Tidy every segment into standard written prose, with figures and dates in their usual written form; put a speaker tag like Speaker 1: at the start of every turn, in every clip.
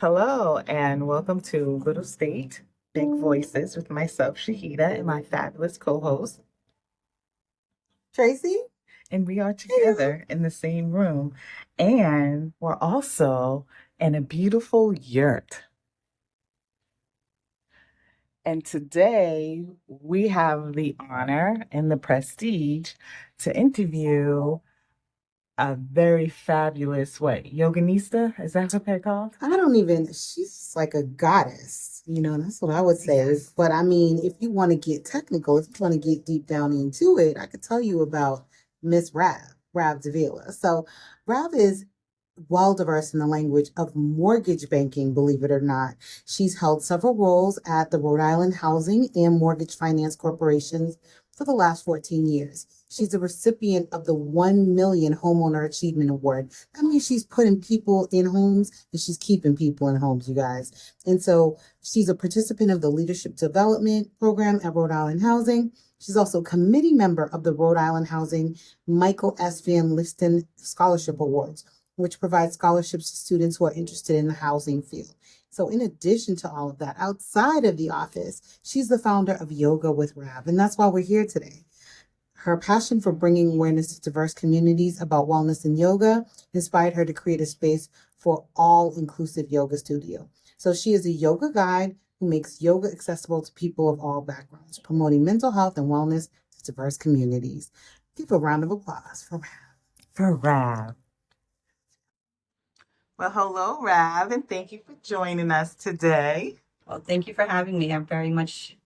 Speaker 1: Hello, and welcome to Little State Big Voices with myself, Shahida, and my fabulous co host.
Speaker 2: Tracy?
Speaker 1: And we are
Speaker 2: Yeah.
Speaker 1: together in the same room. And we're also in a beautiful yurt. And today we have the honor and the prestige to interview a very fabulous, yoganista? Is that what they're called?
Speaker 2: I don't even, she's like a goddess. That's what I would say.
Speaker 1: Yes.
Speaker 2: But I mean, if you want to get technical, if you want to get deep down into it, I could tell you about Miss Rav Davila. So Rav is well diverse in the language of mortgage banking, believe it or not. She's held several roles at the Rhode Island Housing and Mortgage Finance Corporations for the last 14 years. She's a recipient of the 1 Million Homeowner Achievement Award. That means she's putting people in homes and she's keeping people in homes, you guys. And so she's a participant of the Leadership Development Program at Rhode Island Housing. She's also a committee member of the Rhode Island Housing Michael S. Van Listen Scholarship Awards, which provides scholarships to students who are interested in the housing field. So in addition to all of that, outside of the office, she's the founder of Yoga with Rav, and that's why we're here today. Her passion for bringing awareness to diverse communities about wellness and yoga inspired her to create a space for all-inclusive yoga studio. So she is a yoga guide who makes yoga accessible to people of all backgrounds, promoting mental health and wellness to diverse communities. Give a round of applause for Rav.
Speaker 1: For Rav. Well, hello, Rav, and thank you for joining us today.
Speaker 3: Well, thank you for having me. I'm very much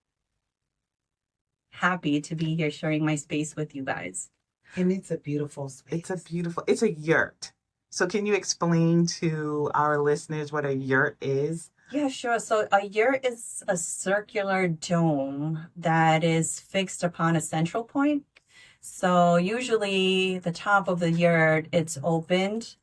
Speaker 3: happy to be here sharing my space with you guys.
Speaker 2: And it's a beautiful space.
Speaker 1: It's a yurt. So can you explain to our listeners what a yurt is?
Speaker 3: Yeah, sure. So a yurt is a circular dome that is fixed upon a central point. So usually the top of the yurt, it's opened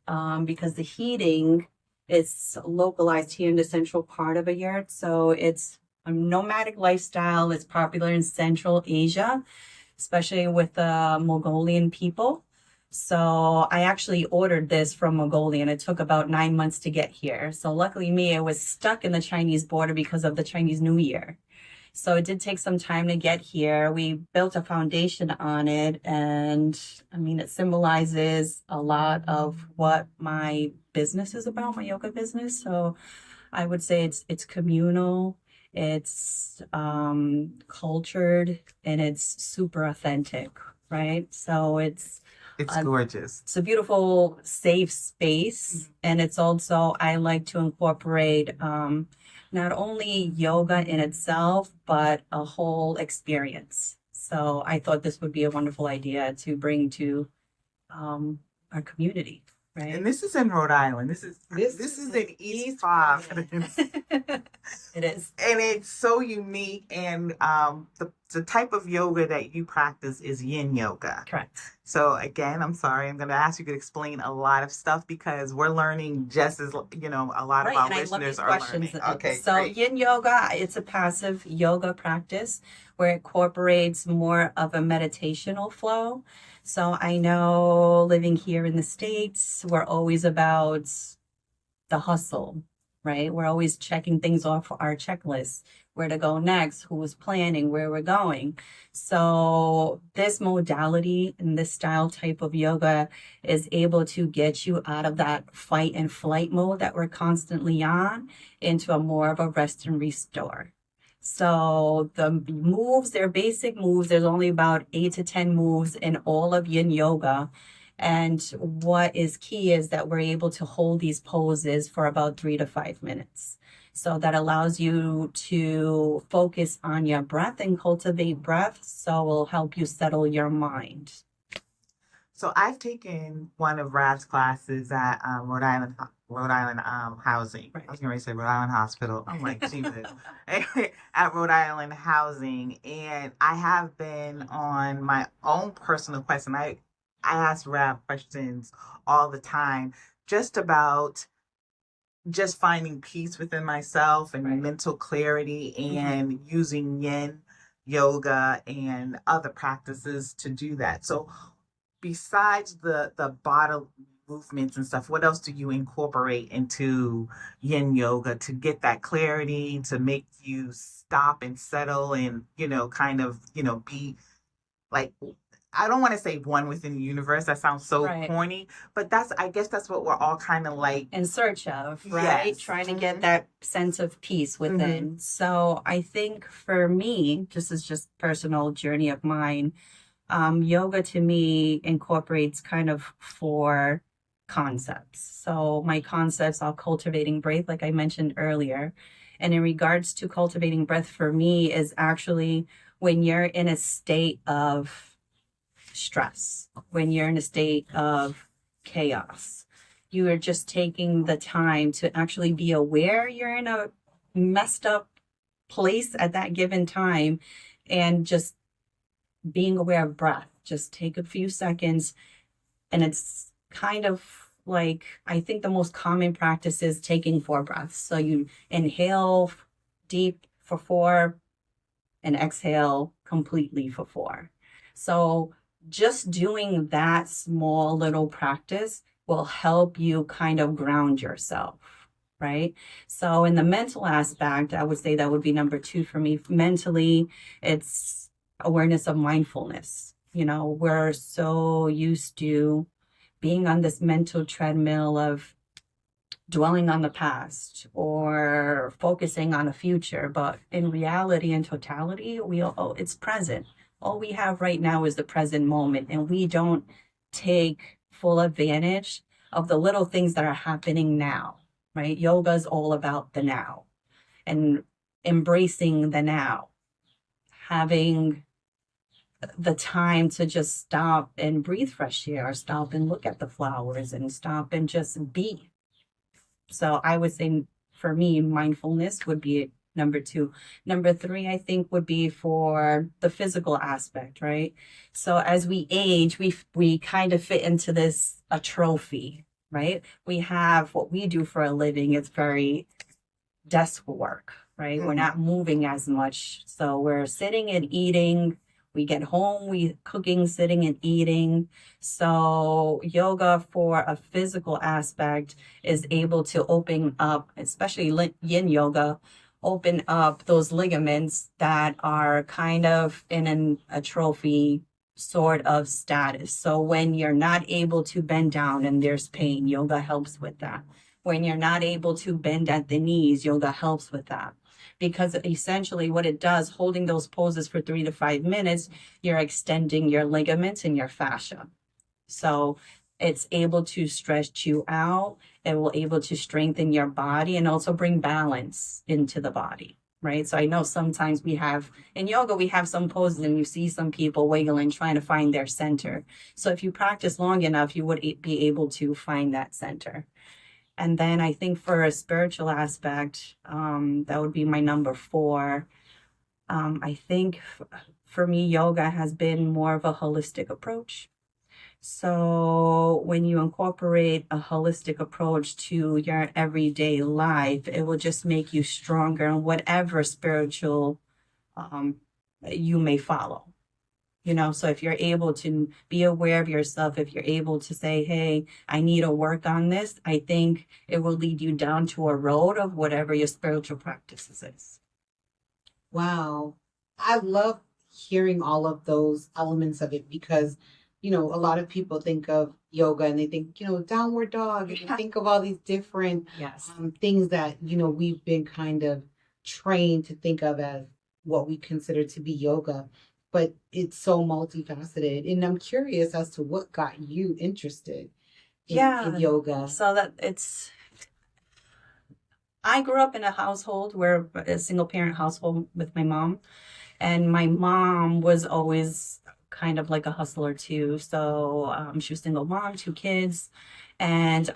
Speaker 3: because the heating is localized here in the central part of a yurt. So it's a nomadic lifestyle. It's popular in Central Asia, especially with the Mongolian people. So I actually ordered this from Mongolia and it took about 9 months to get here. So luckily me, I was stuck in the Chinese border because of the Chinese New Year. So it did take some time to get here. We built a foundation on it, and I mean, it symbolizes a lot of what my business is about, my yoga business. So I would say it's communal, it's cultured, and it's super authentic, right? So
Speaker 1: It's
Speaker 3: a,
Speaker 1: gorgeous.
Speaker 3: it's a beautiful, safe space, and it's also I like to incorporate not only yoga in itself, but a whole experience. So I thought this would be a wonderful idea to bring to our community, right?
Speaker 1: And this is in Rhode Island. This is in East Providence.
Speaker 3: It is.
Speaker 1: And it's so unique. And the type of yoga that you practice is yin yoga.
Speaker 3: Correct.
Speaker 1: So again, I'm sorry, I'm going to ask you to explain a lot of stuff because we're learning just as, a lot of
Speaker 3: Right,
Speaker 1: our
Speaker 3: and I love
Speaker 1: listeners
Speaker 3: these
Speaker 1: are
Speaker 3: questions.
Speaker 1: learning. Okay,
Speaker 3: So
Speaker 1: great.
Speaker 3: yin yoga, it's a passive yoga practice where it incorporates more of a meditational flow. So I know living here in the States, we're always about the hustle, right? We're always checking things off our checklist, where to go next, who is planning, where we're going. So this modality and this style type of yoga is able to get you out of that fight and flight mode that we're constantly on into a more of a rest and restore. So the moves, they're basic moves. There's only about 8 to 10 moves in all of yin yoga. And what is key is that we're able to hold these poses for about 3 to 5 minutes. So that allows you to focus on your breath and cultivate breath. So it will help you settle your mind.
Speaker 1: So I've taken one of Rav's classes at Rhode Island Housing.
Speaker 3: Right.
Speaker 1: I was going to say Rhode Island Hospital. I'm like, Jesus. Anyway, at Rhode Island Housing. And I have been on my own personal quest. And I ask Rav questions all the time just about just finding peace within myself and
Speaker 3: Right.
Speaker 1: mental clarity and using yin yoga and other practices to do that. So besides the movements and stuff, what else do you incorporate into yin yoga to get that clarity, to make you stop and settle and, kind of, be like, I don't want to say one within the universe. That sounds so
Speaker 3: Right.
Speaker 1: corny, but I guess that's what we're all kind of like.
Speaker 3: In search of, right?
Speaker 1: Yes.
Speaker 3: Trying to get that sense of peace within. So I think for me, this is just personal journey of mine. Yoga to me incorporates kind of 4 concepts. So my concepts are cultivating breath, like I mentioned earlier. And in regards to cultivating breath for me is actually when you're in a state of stress, when you're in a state of chaos, you are just taking the time to actually be aware you're in a messed up place at that given time, and just being aware of breath. Just take a few seconds. And it's kind of like, I think the most common practice is taking 4 breaths. So you inhale deep for 4 and exhale completely for 4. So just doing that small little practice will help you kind of ground yourself, right? So in the mental aspect, I would say that would be number 2 for me. Mentally, it's awareness of mindfulness. We're so used to being on this mental treadmill of dwelling on the past or focusing on a future, but in reality and totality, it's present. All we have right now is the present moment, and we don't take full advantage of the little things that are happening now, right? Yoga is all about the now and embracing the now, having the time to just stop and breathe fresh air, or stop and look at the flowers, and stop and just be. So I would say for me, mindfulness would be number 2. Number 3, I think, would be for the physical aspect, right? So as we age, we kind of fit into this a trophy, right? We have what we do for a living. It's very desk work, right? We're not moving as much. So we're sitting and eating. We get home, we cooking, sitting and eating. So yoga for a physical aspect is able to open up, especially yin yoga, open up those ligaments that are kind of in an atrophy sort of status. So when you're not able to bend down and there's pain, yoga helps with that. When you're not able to bend at the knees, yoga helps with that. Because essentially what it does, holding those poses for 3 to 5 minutes, you're extending your ligaments and your fascia. So it's able to stretch you out. It will able to strengthen your body and also bring balance into the body, right? So I know sometimes in yoga, we have some poses and you see some people wiggling, trying to find their center. So if you practice long enough, you would be able to find that center. And then I think for a spiritual aspect, that would be my number 4. I think for me, yoga has been more of a holistic approach. So when you incorporate a holistic approach to your everyday life, it will just make you stronger in whatever spiritual you may follow. So if you're able to be aware of yourself, if you're able to say, hey, I need to work on this, I think it will lead you down to a road of whatever your spiritual practices is.
Speaker 2: Wow. I love hearing all of those elements of it because, a lot of people think of yoga and they think, downward dog, and they think of all these different things that, we've been kind of trained to think of as what we consider to be yoga. But it's so multifaceted. And I'm curious as to what got you interested in yoga.
Speaker 3: So I grew up in a household where a single parent household with my mom. And my mom was always kind of like a hustler too. So she was single mom, 2 kids. And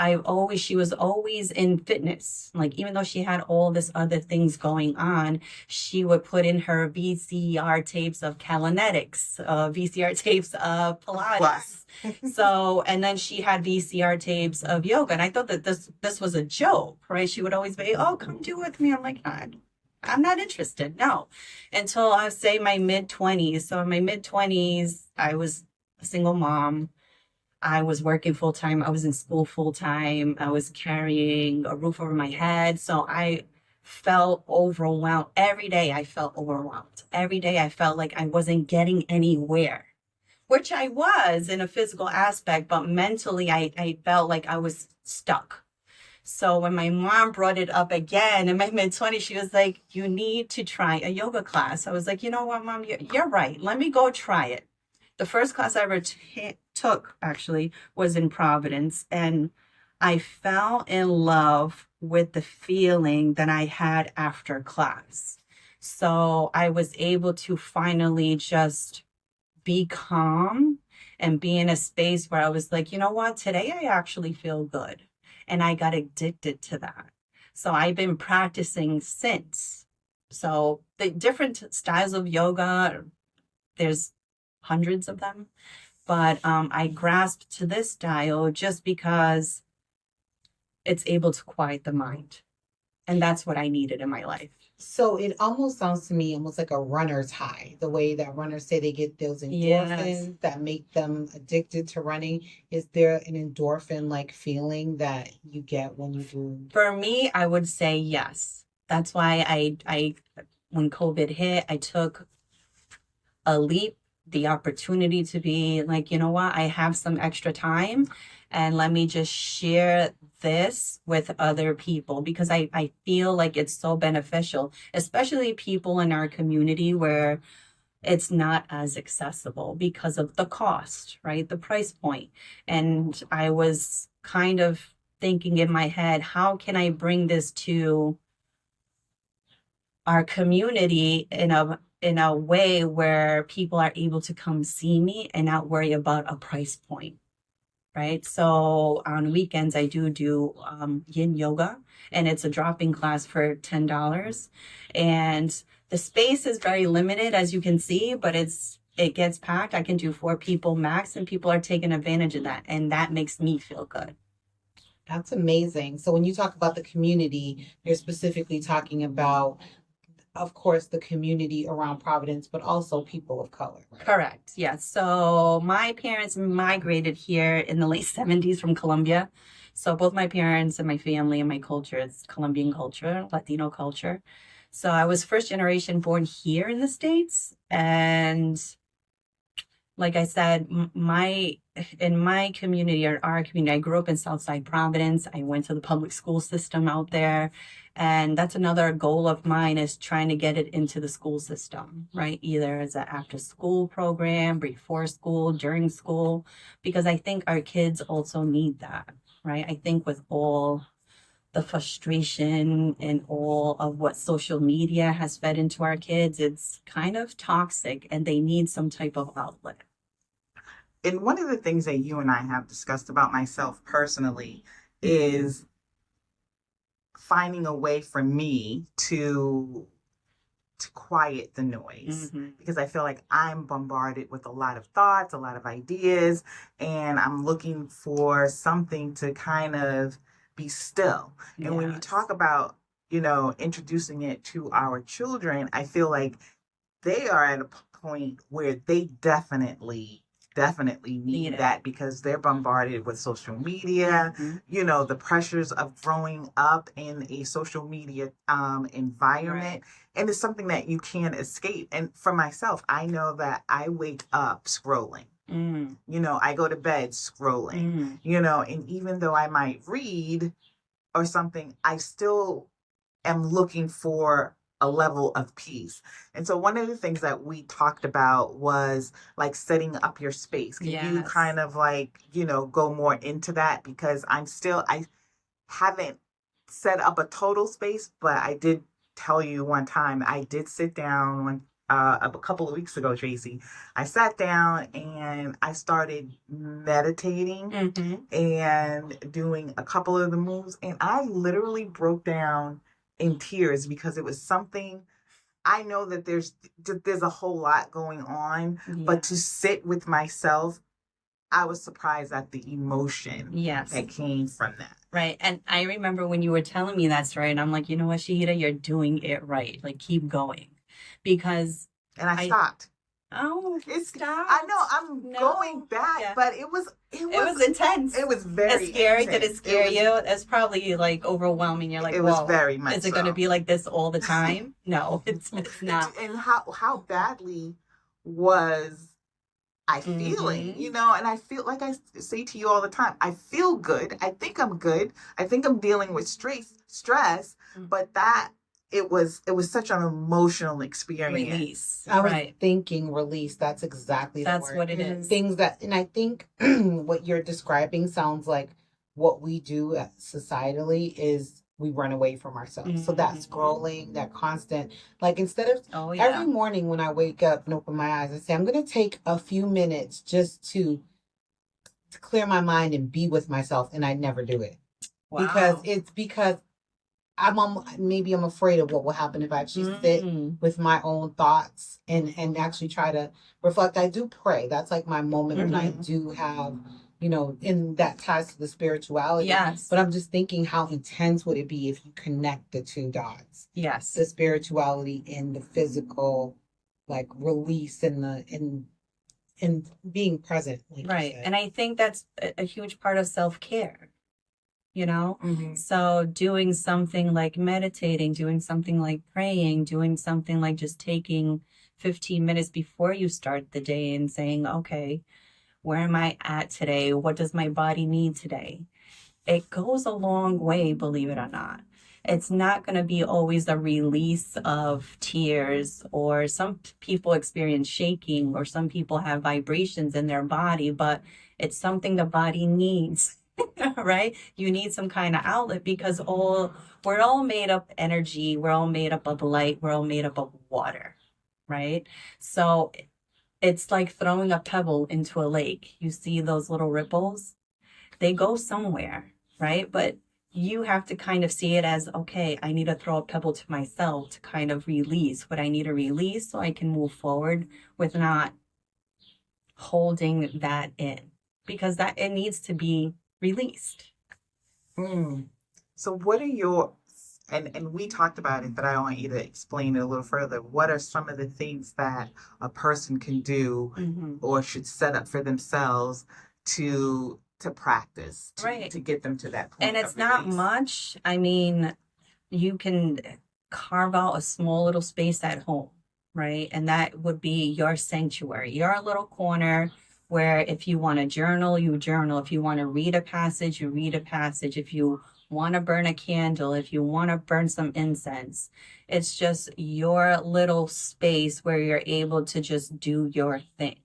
Speaker 3: she was always in fitness. Like, even though she had all this other things going on, she would put in her VCR tapes of Kalinetics, VCR tapes of Pilates. So, and then she had VCR tapes of yoga. And I thought that this was a joke, right? She would always be, oh, come do it with me. I'm like, I'm not interested. No. Until I say my mid-20s. So in my mid-20s, I was a single mom. I was working full time. I was in school full time. I was carrying a roof over my head. So I felt overwhelmed. Every day I felt overwhelmed. Every day I felt like I wasn't getting anywhere, which I was in a physical aspect, but mentally I felt like I was stuck. So when my mom brought it up again in my mid-20s, she was like, you need to try a yoga class. I was like, you know what, Mom, you're right. Let me go try it. The first class I ever took actually was in Providence, and I fell in love with the feeling that I had after class. So I was able to finally just be calm and be in a space where I was like, you know what, today I actually feel good. And I got addicted to that. So I've been practicing since. So the different styles of yoga, there's hundreds of them, but I grasped to this style just because it's able to quiet the mind. And that's what I needed in my life.
Speaker 2: So it almost sounds to me almost like a runner's high, the way that runners say they get those endorphins
Speaker 3: Yes.
Speaker 2: that make them addicted to running. Is there an endorphin like feeling that you get when you do?
Speaker 3: For me, I would say yes. That's why I when COVID hit, I took a leap, the opportunity to be like, you know what, I have some extra time and let me just share this with other people because I feel like it's so beneficial, especially people in our community where it's not as accessible because of the cost, right? The price point. And I was kind of thinking in my head, how can I bring this to our community in a way where people are able to come see me and not worry about a price point, right? So on weekends I do yin yoga, and it's a drop-in class for $10, and the space is very limited, as you can see, but it gets packed. I can do 4 people max, and people are taking advantage of that, and that makes me feel good.
Speaker 2: That's amazing. So when you talk about the community, you're specifically talking about, of course, the community around Providence, but also people of color. Right?
Speaker 3: Correct. Yes. So my parents migrated here in the late 70s from Colombia. So both my parents and my family and my culture, it's Colombian culture, Latino culture. So I was first generation born here in the States. And like I said, in my community, or our community, I grew up in Southside Providence. I went to the public school system out there. And that's another goal of mine, is trying to get it into the school system, right? Either as an after school program, before school, during school, because I think our kids also need that, right? I think with all the frustration and all of what social media has fed into our kids, it's kind of toxic and they need some type of outlet.
Speaker 1: And one of the things that you and I have discussed about myself personally is finding a way for me to quiet the noise, because I feel like I'm bombarded with a lot of thoughts, a lot of ideas, and I'm looking for something to kind of be still. And when you talk about, introducing it to our children, I feel like they are at a point where they definitely need that, because they're bombarded with social media, the pressures of growing up in a social media environment. Right. And it's something that you can't escape. And for myself, I know that I wake up scrolling. I go to bed scrolling, and even though I might read or something, I still am looking for a level of peace. And so one of the things that we talked about was like setting up your space. Can you kind of like, go more into that? Because I haven't set up a total space, but I did tell you one time, I did sit down a couple of weeks ago, Tracy. I sat down and I started meditating and doing a couple of the moves, and I literally broke down in tears, because it was something. I know that there's a whole lot going on, but to sit with myself, I was surprised at the emotion that came from that.
Speaker 3: Right. And I remember when you were telling me that story, and I'm like, you know what, Shahidah, you're doing it right. Like, keep going. Because...
Speaker 1: And I stopped.
Speaker 3: Oh,
Speaker 1: It's
Speaker 3: stop.
Speaker 1: I know I'm
Speaker 3: No.
Speaker 1: going back,
Speaker 3: Yeah.
Speaker 1: but it was
Speaker 3: It was intense.
Speaker 1: It was very
Speaker 3: It's scary. Did it
Speaker 1: intense.
Speaker 3: scare you? It's probably like overwhelming. You're like,
Speaker 1: It was
Speaker 3: whoa,
Speaker 1: very much
Speaker 3: is it going to
Speaker 1: so.
Speaker 3: be like this all the time? No, it's not.
Speaker 1: And how badly was I feeling, you know? And I feel like I say to you all the time, I feel good. I think I'm good. I think I'm dealing with stress, but that it was such an emotional experience.
Speaker 3: Release.
Speaker 2: I was
Speaker 3: Right.
Speaker 2: thinking release. That's exactly the
Speaker 3: That's
Speaker 2: word.
Speaker 3: what it is.
Speaker 2: Things that, and I think what you're describing sounds like what we do societally is we run away from ourselves. So that scrolling, that constant, like instead of every morning when I wake up and open my eyes, I say, I'm going to take a few minutes just to clear my mind and be with myself. And I never do it.
Speaker 3: Wow.
Speaker 2: Because maybe I'm afraid of what will happen if I actually sit with my own thoughts and actually try to reflect. I do pray. That's like my moment when I do have, you know, and that ties to the spirituality.
Speaker 3: Yes.
Speaker 2: But I'm just thinking, how intense would it be if you connect the two dots?
Speaker 3: Yes.
Speaker 2: The spirituality and the physical, like release and being present. Like
Speaker 3: right. And I think that's a huge part of self-care. You know, so doing something like meditating, doing something like praying, doing something like just taking 15 minutes before you start the day and saying, okay, where am I at today? What does my body need today? It goes a long way, believe it or not. It's not going to be always a release of tears, or some people experience shaking, or some people have vibrations in their body, but it's something the body needs. Right? You need some kind of outlet, because we're all made up energy. We're all made up of light. We're all made up of water, right? So it's like throwing a pebble into a lake. You see those little ripples? They go somewhere, right? But you have to kind of see it as, okay, I need to throw a pebble to myself to kind of release what I need to release so I can move forward with not holding that in, because that it needs to be released.
Speaker 1: So what are your, and we talked about it, but I want you to explain it a little further. What are some of the things that a person can do or should set up for themselves to practice, to get them to that point?
Speaker 3: And it's not much. I mean, you can carve out a small little space at home, right? And that would be your sanctuary, your little corner where if you want to journal, you journal. If you want to read a passage, you read a passage. If you want to burn a candle, if you want to burn some incense, it's just your little space where you're able to just do your thing,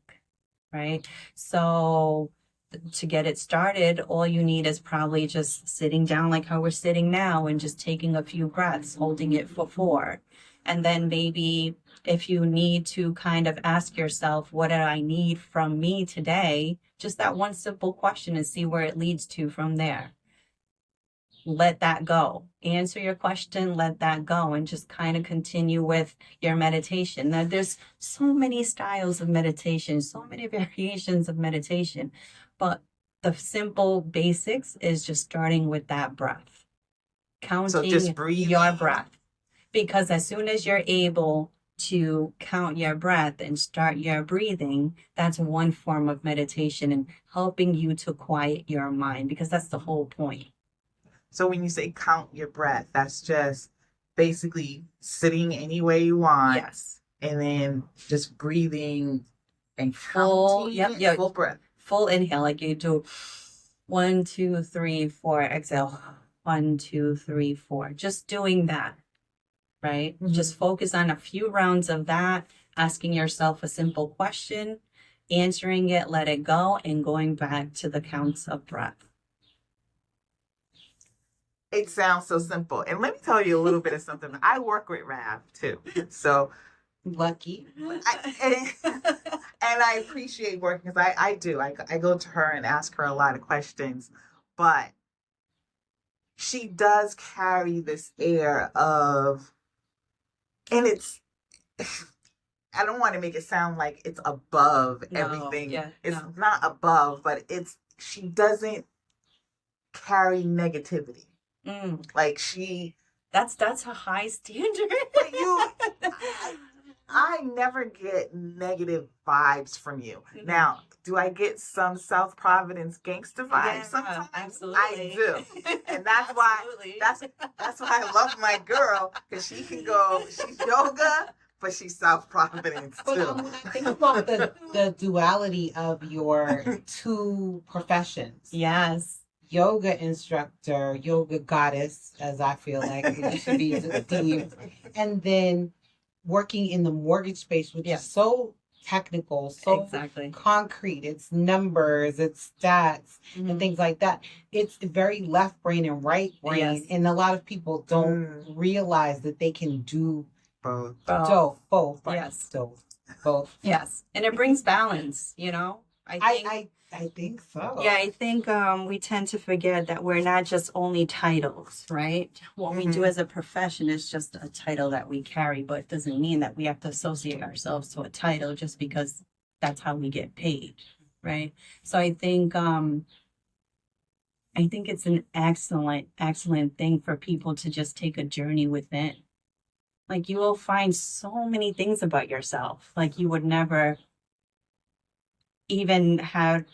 Speaker 3: right? So to get it started, all you need is probably just sitting down like how we're sitting now and just taking a few breaths, holding it for 4. And then maybe if you need to kind of ask yourself, what do I need from me today? Just that one simple question and see where it leads to from there. Let that go. Answer your question, let that go, and just kind of continue with your meditation. Now, there's so many styles of meditation, so many variations of meditation, but the simple basics is just starting with that breath. Counting your breath. Because as soon as you're able to count your breath and start your breathing, that's one form of meditation and helping you to quiet your mind, because that's the whole point.
Speaker 1: So when you say count your breath, that's just basically sitting any way you want.
Speaker 3: Yes.
Speaker 1: And then just breathing and
Speaker 3: full
Speaker 1: breath.
Speaker 3: Full inhale, like you do 1, 2, 3, 4. Exhale. 1, 2, 3, 4. Just doing that, right? Just focus on a few rounds of that, asking yourself a simple question, answering it, let it go, and going back to the counts of breath.
Speaker 1: It sounds so simple. And let me tell you a little bit of something. I work with Rav too. So
Speaker 2: lucky.
Speaker 1: And I appreciate working, because I do. I go to her and ask her a lot of questions. But she does carry this air of, and it's, I don't want to make it sound like it's above everything.
Speaker 3: Yeah,
Speaker 1: it's not above, but she doesn't carry negativity.
Speaker 3: Mm.
Speaker 1: Like she...
Speaker 3: That's a high standard.
Speaker 1: But I never get negative vibes from you. Now, do I get some South Providence gangster vibes
Speaker 3: Yeah,
Speaker 1: sometimes?
Speaker 3: absolutely.
Speaker 1: I do. And that's why that's why I love my girl, because she can go, she's yoga, but she's South Providence
Speaker 2: But
Speaker 1: too.
Speaker 2: when I think about the duality of your two professions,
Speaker 3: Yes.
Speaker 2: yoga instructor, yoga goddess, as I feel like it should be deemed, and then working in the mortgage space, which is so technical, so
Speaker 3: Exactly.
Speaker 2: concrete. It's numbers, it's stats, and things like that. It's very left brain and right brain,
Speaker 3: Yes.
Speaker 2: and a lot of people don't realize that they can do
Speaker 1: Both.
Speaker 2: both.
Speaker 3: Yes.
Speaker 2: Both.
Speaker 3: Yes. And it brings balance, you know?
Speaker 2: I think so.
Speaker 3: Yeah, I think we tend to forget that we're not just only titles, right? What we do as a profession is just a title that we carry, but it doesn't mean that we have to associate ourselves to a title just because that's how we get paid, right? So I think it's an excellent thing for people to just take a journey within. Like, you will find so many things about yourself, like you would never even have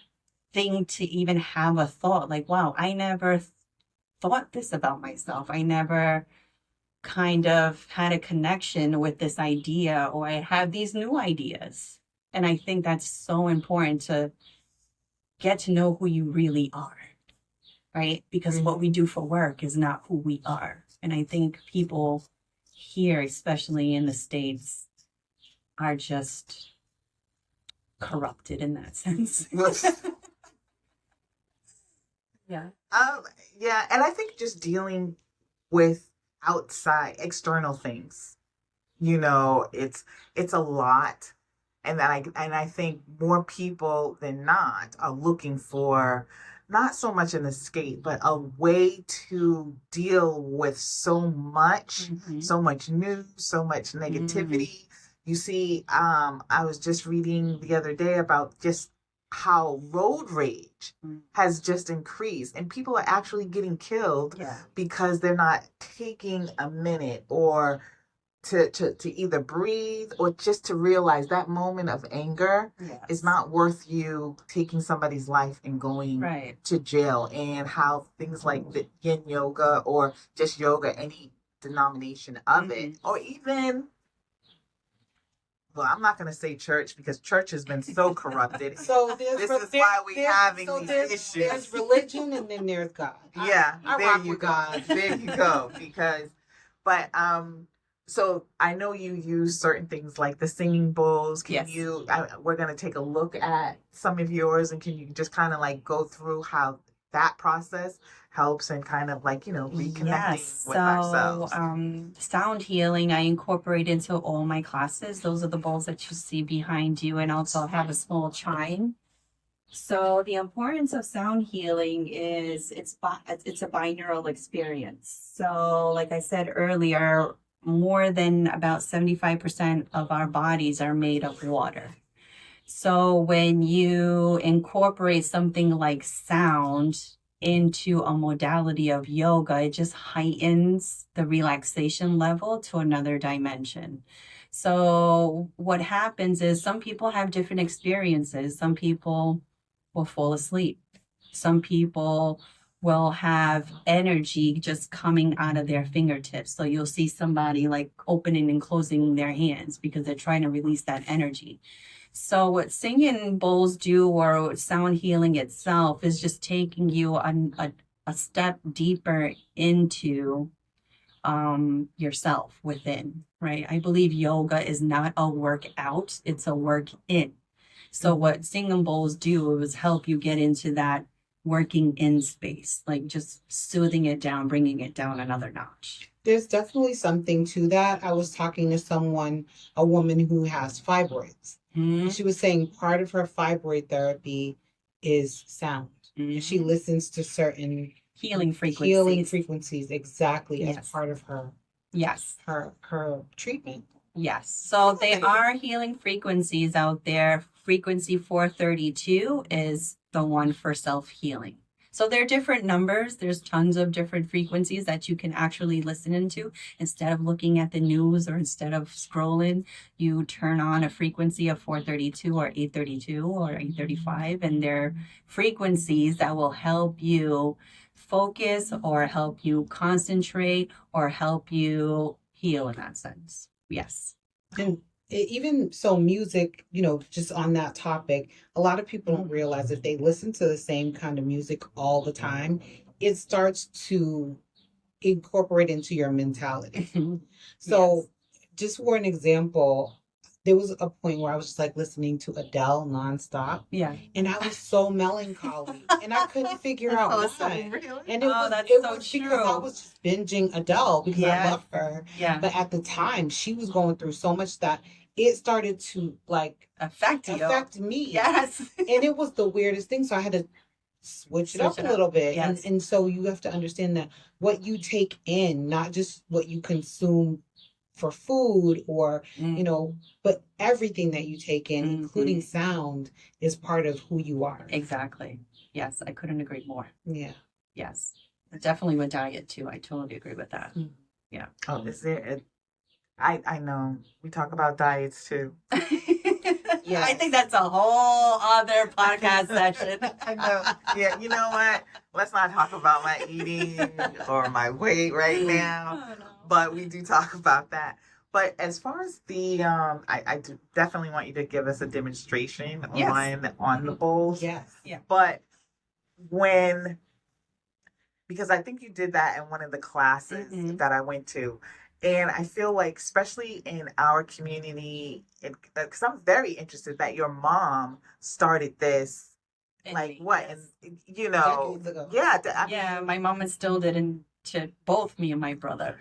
Speaker 3: a thought, like, wow, I never thought this about myself. I never kind of had a connection with this idea, or I have these new ideas. And I think that's so important, to get to know who you really are, right? Because what we do for work is not who we are. And I think people here, especially in the States, are just corrupted in that sense. Yeah.
Speaker 1: Yeah, and I think just dealing with outside external things, it's a lot, and I think more people than not are looking for not so much an escape, but a way to deal with so much news, so much negativity. You see, I was just reading the other day about just how road rage has just increased, and people are actually getting killed because they're not taking a minute or to either breathe, or just to realize that moment of anger is not worth you taking somebody's life and going to jail. And how things like the yin yoga, or just yoga, any denomination of it, or even, well, I'm not going to say church, because church has been so corrupted.
Speaker 2: So
Speaker 1: this is why we're having these issues.
Speaker 2: There's religion, and then there's God.
Speaker 1: Yeah,
Speaker 2: I
Speaker 1: there
Speaker 2: rock
Speaker 1: you
Speaker 2: with
Speaker 1: go.
Speaker 2: God.
Speaker 1: There you go. But so I know you use certain things like the singing bowls. We're going to take a look at some of yours, and can you just kind of like go through how that process helps, and kind of like, reconnecting with ourselves?
Speaker 3: Sound healing, I incorporate into all my classes. Those are the bowls that you see behind you, and also have a small chime. So the importance of sound healing is it's a binaural experience. So like I said earlier, more than about 75% of our bodies are made of water. So when you incorporate something like sound into a modality of yoga, it just heightens the relaxation level to another dimension. So what happens is, some people have different experiences. Some people will fall asleep. Some people will have energy just coming out of their fingertips. So you'll see somebody like opening and closing their hands because they're trying to release that energy. So what singing bowls do, or sound healing itself, is just taking you a step deeper into yourself within, right? I believe yoga is not a workout, it's a work in. So what singing bowls do is help you get into that working in space, like just soothing it down, bringing it down another notch.
Speaker 2: There's definitely something to that. I was talking to a woman who has fibroids. And she was saying part of her fibroid therapy is sound. She listens to certain
Speaker 3: healing frequencies
Speaker 2: exactly as part of her her treatment.
Speaker 3: Yes. So they are healing frequencies out there. Frequency 432 is the one for self-healing. So there are different numbers. There's tons of different frequencies that you can actually listen into. Instead of looking at the news or instead of scrolling, you turn on a frequency of 432 or 832 or 835, and they're frequencies that will help you focus or help you concentrate or help you heal in that sense. Yes.
Speaker 2: And even so, music, just on that topic, a lot of people don't realize if they listen to the same kind of music all the time, it starts to incorporate into your mentality. So, just for an example, there was a point where I was just like listening to Adele nonstop.
Speaker 3: Yeah.
Speaker 2: And I was so melancholy and I couldn't figure out why.
Speaker 1: Really?
Speaker 2: And
Speaker 3: that's
Speaker 2: it
Speaker 3: so
Speaker 2: was
Speaker 3: true.
Speaker 2: because I was just binging Adele because I love her.
Speaker 3: Yeah.
Speaker 2: But at the time, she was going through so much that it started to
Speaker 3: affect
Speaker 2: me.
Speaker 3: Yes.
Speaker 2: And it was the weirdest thing. So I had to switch it up a little bit.
Speaker 3: Yes.
Speaker 2: And so you have to understand that what you take in, not just what you consume for food or, but everything that you take in, including sound, is part of who you are.
Speaker 3: Exactly. Yes, I couldn't agree more.
Speaker 2: Yeah.
Speaker 3: Yes. Definitely with diet too. I totally agree with that. Yeah.
Speaker 1: Oh, is there? I know we talk about diets too.
Speaker 3: Yeah, I think that's a whole other podcast session.
Speaker 1: I know. Yeah, you know what? Let's not talk about my eating or my weight right now. Oh, no. But we do talk about that. But as far as the, I do definitely want you to give us a demonstration on the bowls.
Speaker 2: Yes.
Speaker 1: Yeah. But because I think you did that in one of the classes that I went to. And I feel like, especially in our community, because I'm very interested that your mom started this, decades ago.
Speaker 3: Yeah, my mom instilled it into both me and my brother,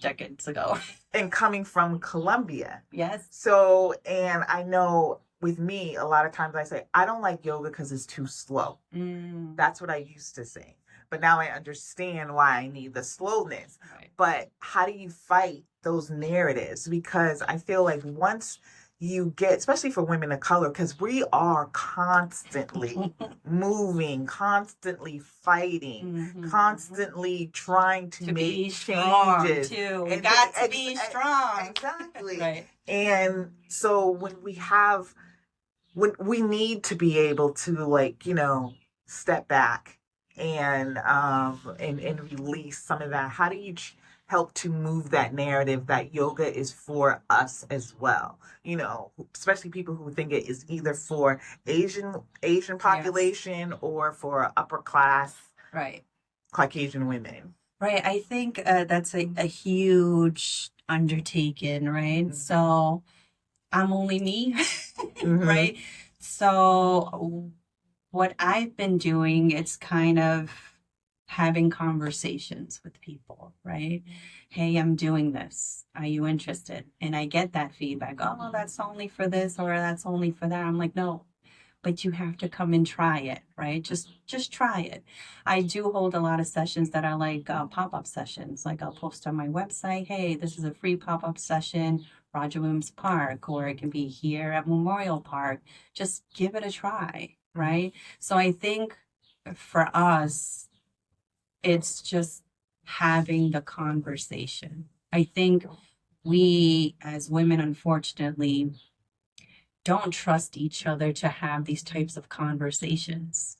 Speaker 3: decades ago.
Speaker 1: And coming from Colombia.
Speaker 3: Yes.
Speaker 1: So, and I know with me, a lot of times I say, I don't like yoga because it's too slow. That's what I used to say. But now I understand why I need the slowness. Right. But how do you fight those narratives? Because I feel like once you get, especially for women of color, because we are constantly moving, constantly fighting, constantly trying to make changes.
Speaker 3: Too. We got to be strong.
Speaker 1: Exactly. Right. And so when we need to be able to step back and release some of that. How do you help to move that narrative that yoga is for us as well? Especially people who think it is either for Asian population or for upper class,
Speaker 3: right,
Speaker 1: Caucasian women.
Speaker 3: Right. I think that's a huge undertaking, right? So I'm only me, right? So what I've been doing, it's kind of having conversations with people, right? Hey, I'm doing this. Are you interested? And I get that feedback. Oh, that's only for this or that's only for that. I'm like, no, but you have to come and try it, right? Just try it. I do hold a lot of sessions that are like pop-up sessions. Like I'll post on my website, hey, this is a free pop-up session, Roger Williams Park, or it can be here at Memorial Park. Just give it a try. Right. So I think for us, it's just having the conversation. I think we as women, unfortunately, don't trust each other to have these types of conversations.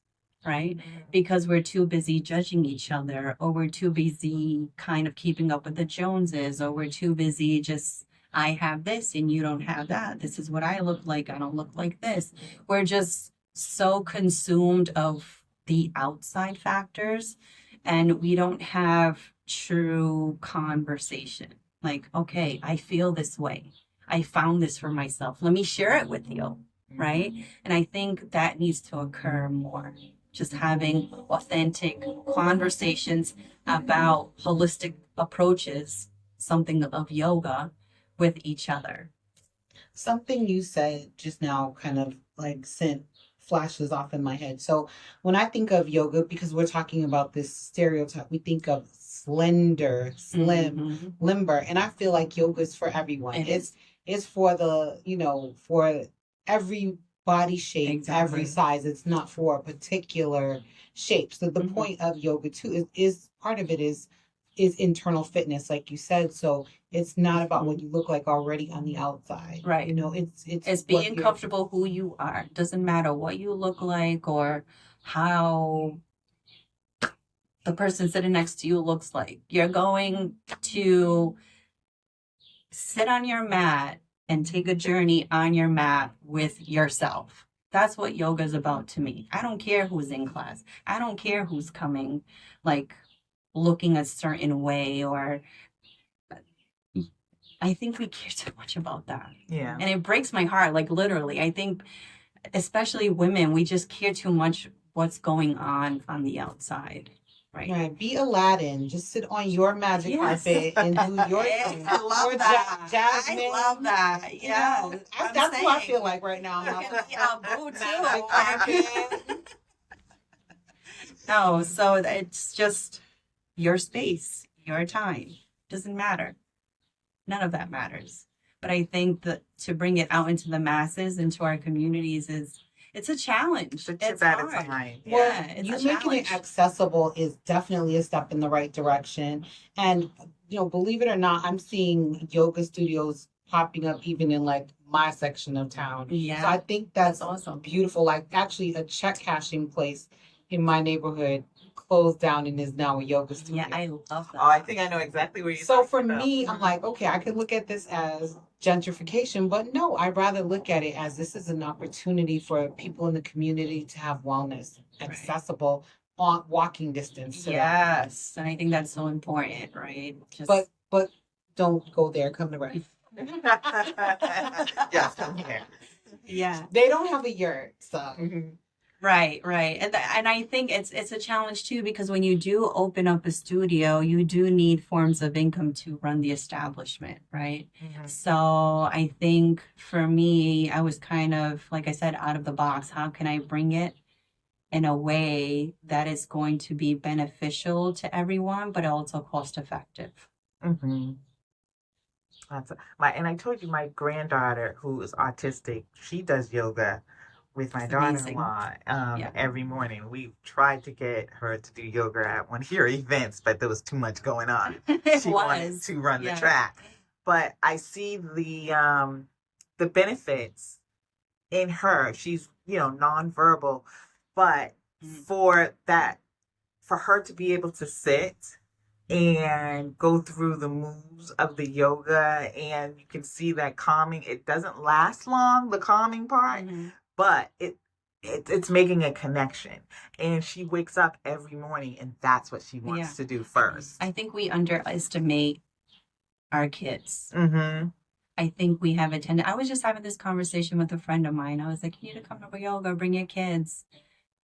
Speaker 3: Right. Because we're too busy judging each other, or we're too busy kind of keeping up with the Joneses, or we're too busy just, I have this and you don't have that. This is what I look like. I don't look like this. We're just so consumed of the outside factors, and we don't have true conversation. Like, okay, I feel this way. I found this for myself. Let me share it with you, right? And I think that needs to occur more. Just having authentic conversations about holistic approaches, something of yoga, with each other.
Speaker 2: Something you said just now kind of sent flashes off in my head. So when I think of yoga, because we're talking about this stereotype, we think of slender, slim, limber, and I feel like yoga is for everyone. It's for the, for every body shape, every
Speaker 3: Exactly.
Speaker 2: size. It's not for a particular shape. So the point of yoga too is part of it is internal fitness, like you said. So it's not about what you look like already on the outside.
Speaker 3: Right.
Speaker 2: You know, it's
Speaker 3: It's
Speaker 2: what
Speaker 3: being
Speaker 2: you're-
Speaker 3: comfortable who you are. Doesn't matter what you look like or how the person sitting next to you looks like. You're going to sit on your mat and take a journey on your mat with yourself. That's what yoga is about to me. I don't care who's in class. I don't care who's coming, like looking a certain way, or I think we care too much about that.
Speaker 1: Yeah.
Speaker 3: And it breaks my heart, like literally. I think especially women, we just care too much what's going on the outside. Right.
Speaker 2: Right. Be Aladdin. Just sit on your magic
Speaker 3: Yes.
Speaker 2: carpet and do your thing.
Speaker 3: I love
Speaker 2: Or
Speaker 3: that.
Speaker 2: Jasmine.
Speaker 3: I love that. Yeah.
Speaker 2: You know, that's what I feel like right now.
Speaker 3: You can be a boo
Speaker 2: Magic
Speaker 3: too.
Speaker 2: carpet.
Speaker 3: No, so it's just your space, your time. Doesn't matter. None of that matters. But I think that to bring it out into the masses, into our communities, it's a challenge. It's hard.
Speaker 1: Time.
Speaker 3: Yeah,
Speaker 2: Well,
Speaker 3: it's
Speaker 2: you
Speaker 3: a
Speaker 2: making
Speaker 3: challenge.
Speaker 2: it accessible is definitely a step in the right direction. And, you know, believe it or not, I'm seeing yoga studios popping up even in like my section of town.
Speaker 3: Yeah.
Speaker 2: So I think that's
Speaker 3: awesome.
Speaker 2: beautiful. Like actually a check cashing place in my neighborhood closed down and is now a yoga studio.
Speaker 3: Yeah, I love that.
Speaker 1: Oh, I think I know exactly where you're
Speaker 2: So for
Speaker 1: talking about.
Speaker 2: me, I'm like, okay, I could look at this as gentrification, but no, I'd rather look at it as this is an opportunity for people in the community to have wellness accessible on walking distance to them.
Speaker 3: Yes, and I think that's so important, right? Just
Speaker 2: But don't go there. Come to Red.
Speaker 1: Yes, come here.
Speaker 3: yeah.
Speaker 2: They don't have a yurt, so.
Speaker 1: Mhm.
Speaker 3: Right, and I think it's a challenge too, because when you do open up a studio, you do need forms of income to run the establishment, right?
Speaker 1: Mhm.
Speaker 3: So I think for me, I was kind of, like I said, out of the box. How can I bring it in a way that is going to be beneficial to everyone, but also cost effective?
Speaker 1: Mhm. And I told you my granddaughter who is autistic, she does yoga with my
Speaker 3: That's
Speaker 1: daughter-in-law
Speaker 3: Yeah.
Speaker 1: every morning. We tried to get her to do yoga at one of your events, but there was too much going on.
Speaker 3: It
Speaker 1: She wanted
Speaker 3: was.
Speaker 1: to run the
Speaker 3: Yeah.
Speaker 1: track. But I see the benefits in her. She's, nonverbal, but for her to be able to sit and go through the moves of the yoga, and you can see that calming, it doesn't last long, the calming part, but it's making a connection, and she wakes up every morning and that's what she wants to do first.
Speaker 3: I think we underestimate our kids.
Speaker 1: Mm-hmm.
Speaker 3: I think we have attended. I was just having this conversation with a friend of mine. I was like, you need to come to yoga, bring your kids.